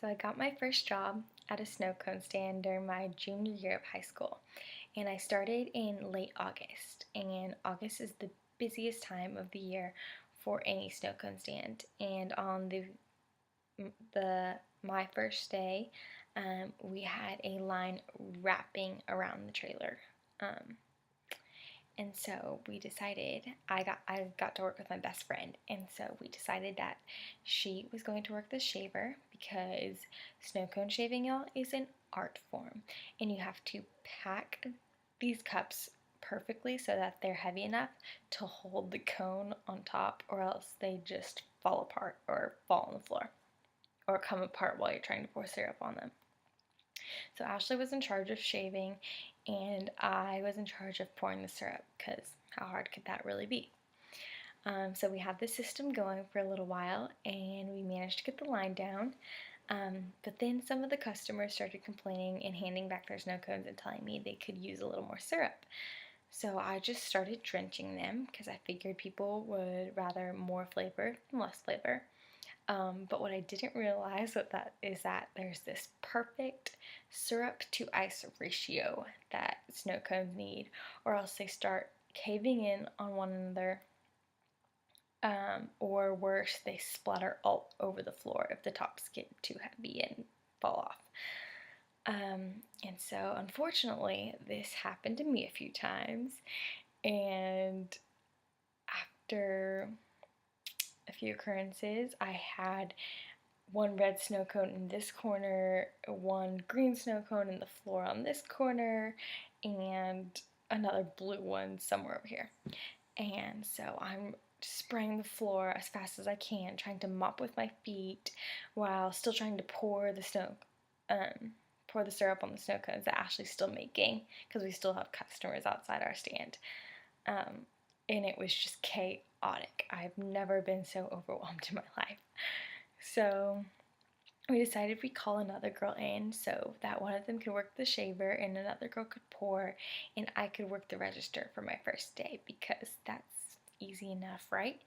So I got my first job at a snow cone stand during my junior year of high school, and I started in late August. And August is the busiest time of the year for any snow cone stand. And on the my first day, we had a line wrapping around the trailer. Um, and so we decided I got to work with my best friend, and so we decided that she was going to work the shaver because snow cone shaving, y'all, is an art form, and you have to pack these cups perfectly so that they're heavy enough to hold the cone on top, or else they just fall apart or fall on the floor or come apart while you're trying to pour syrup on them. So Ashley was in charge of shaving, and I was in charge of pouring the syrup, because how hard could that really be? So we had the system going for a little while, and we managed to get the line down. But then some of the customers started complaining and handing back their snow cones and telling me they could use a little more syrup. So I just started drenching them because I figured people would rather more flavor than less flavor. But what I didn't realize is that there's this perfect syrup to ice ratio that snow cones need, or else they start caving in on one another, or worse, they splatter all over the floor if the tops get too heavy and fall off. And so, unfortunately, this happened to me a few times, and after a few occurrences, I had one red snow cone in this corner, one green snow cone in the floor on this corner, and another blue one somewhere over here. And so I'm spraying the floor as fast as I can, trying to mop with my feet while still trying to pour the syrup on the snow cones that Ashley's still making, because we still have customers outside our stand. And it was just chaotic. I've never been so overwhelmed in my life. So we decided we'd call another girl in so that one of them could work the shaver and another girl could pour, and I could work the register for my first day, because that's easy enough, right?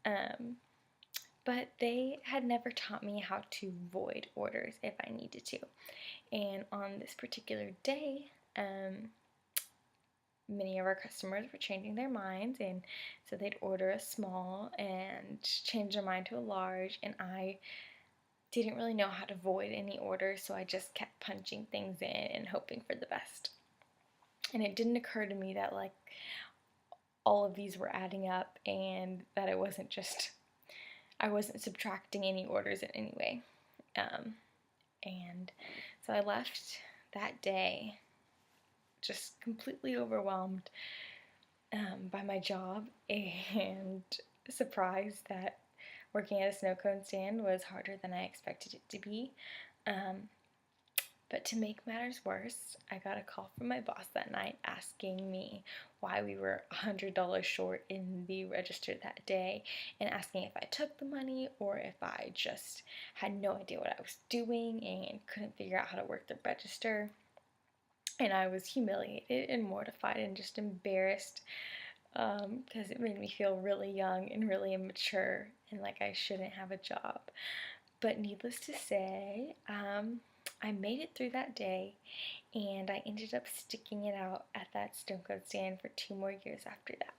But they had never taught me how to void orders if I needed to. And on this particular day, many of our customers were changing their minds, and so they'd order a small and change their mind to a large, and I didn't really know how to void any orders, so I just kept punching things in and hoping for the best. And it didn't occur to me that all of these were adding up, and that I wasn't subtracting any orders in any way. And so I left that day just completely overwhelmed by my job, and surprised that working at a snow cone stand was harder than I expected it to be. But to make matters worse, I got a call from my boss that night asking me why we were $100 short in the register that day, and asking if I took the money or if I just had no idea what I was doing and couldn't figure out how to work the register. And I was humiliated and mortified and just embarrassed, because it made me feel really young and really immature and like I shouldn't have a job. But needless to say, I made it through that day, and I ended up sticking it out at that snow cone stand for 2 more years after that.